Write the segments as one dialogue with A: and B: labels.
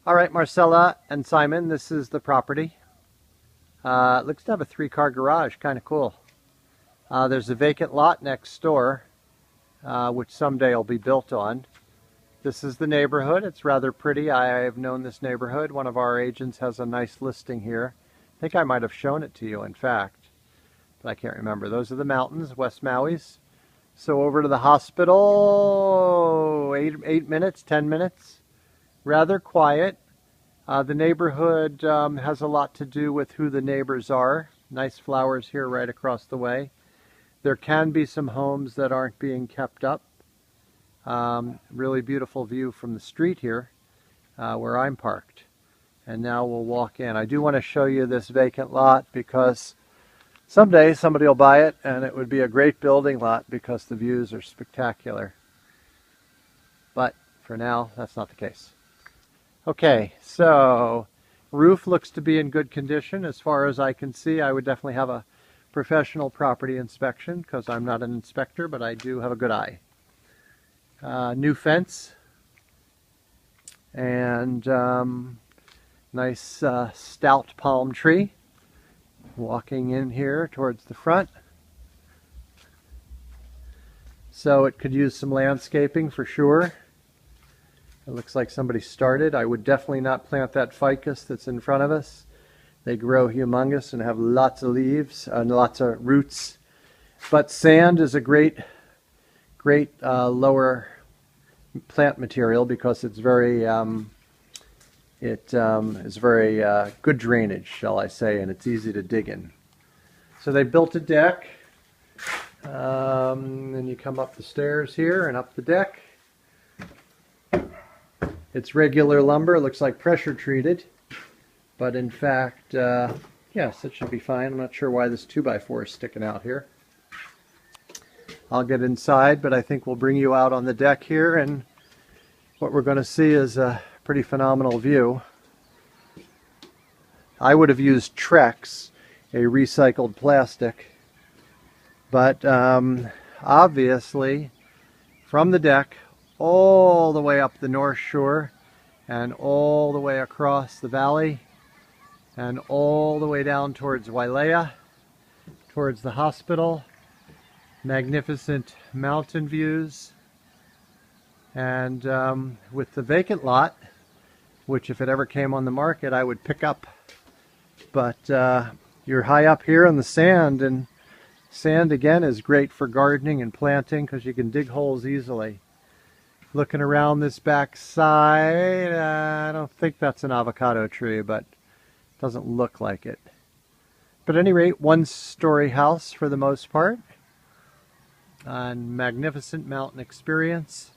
A: All right, Marcella and Simon, this is the property. It looks to have a three-car garage, kind of cool. There's a vacant lot next door, which someday will be built on. This is the neighborhood. It's rather pretty. I have known this neighborhood. One of our agents has a nice listing here. I think I might have shown it to you, in fact, but I can't remember. Those are the mountains, West Maui's. So over to the hospital, 8 minutes, 10 minutes. Rather quiet. The neighborhood has a lot to do with who the neighbors are. Nice flowers here right across the way. There can be some homes that aren't being kept up. Really beautiful view from the street here where I'm parked. And now we'll walk in. I do want to show you this vacant lot because someday somebody will buy it and it would be a great building lot because the views are spectacular. But for now, that's not the case. Okay, so roof looks to be in good condition. As far as I can see, I would definitely have a professional property inspection because I'm not an inspector, but I do have a good eye. New fence and nice stout palm tree. Walking in here towards the front. So it could use some landscaping for sure. It looks like somebody started. I would definitely not plant that ficus that's in front of us. They grow humongous and have lots of leaves and lots of roots. But sand is a great lower plant material because it's very is very good drainage, shall I say, and it's easy to dig in. So they built a deck. Then you come up the stairs here and up the deck. It's regular lumber. It looks like pressure treated, but in fact, yes, it should be fine. I'm not sure why this 2x4 is sticking out here. I'll get inside, but I think we'll bring you out on the deck here, and what we're going to see is a pretty phenomenal view. I would have used Trex, a recycled plastic, but obviously from the deck all the way up the North Shore and all the way across the valley and all the way down towards Wailea, towards the hospital. Magnificent mountain views. And with the vacant lot, which if it ever came on the market I would pick up, but you're high up here in the sand, and sand again is great for gardening and planting because you can dig holes easily. Looking around this back side, I don't think that's an avocado tree, but it doesn't look like it. But at any rate, one-story house for the most part. And magnificent mountain experience.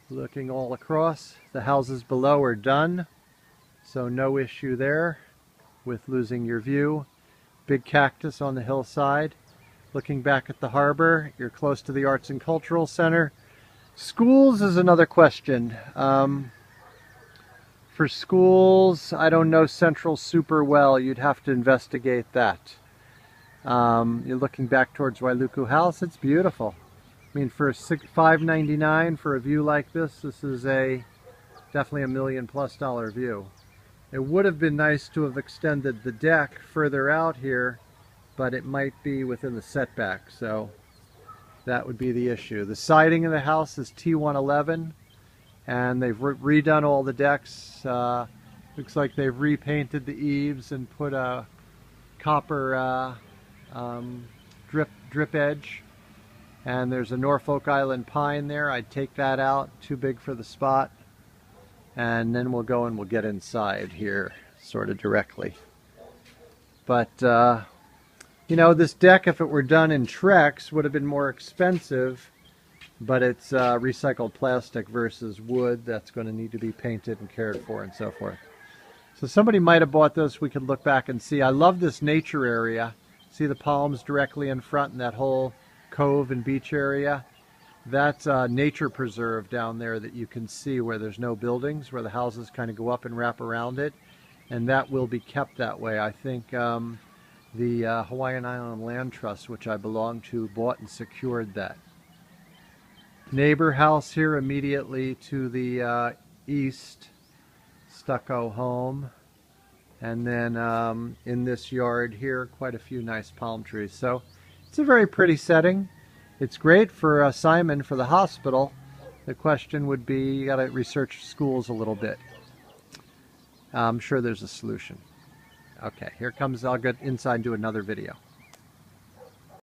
A: Looking all across. The houses below are done, so no issue there with losing your view. Big cactus on the hillside. Looking back at the harbor, you're close to the Arts and Cultural Center. Schools is another question. For schools, I don't know Central super well. You'd have to investigate that. You're looking back towards Wailuku House. It's beautiful. I mean, for $5.99 for a view like this, this is definitely a $1 million+ view. It would have been nice to have extended the deck further out here, but it might be within the setback, so that would be the issue. The siding of the house is T111, and they've redone all the decks. Looks like they've repainted the eaves and put a copper drip edge. And there's a Norfolk Island pine there. I'd take that out, too big for the spot. And then we'll go and we'll get inside here, sort of directly. But you know, this deck, if it were done in Trex, would have been more expensive, but it's recycled plastic versus wood that's going to need to be painted and cared for and so forth. So somebody might have bought this. We could look back and see. I love this nature area. See the palms directly in front and that whole cove and beach area? That's a nature preserve down there that you can see where there's no buildings, where the houses kind of go up and wrap around it, and that will be kept that way. I think the Hawaiian Island Land Trust, which I belong to, bought and secured that. Neighbor house here immediately to the east. stucco home. And then in this yard here, quite a few nice palm trees. So it's a very pretty setting. It's great for Simon for the hospital. The question would be, you got to research schools a little bit. I'm sure there's a solution. Okay, here comes, I'll get inside and do another video.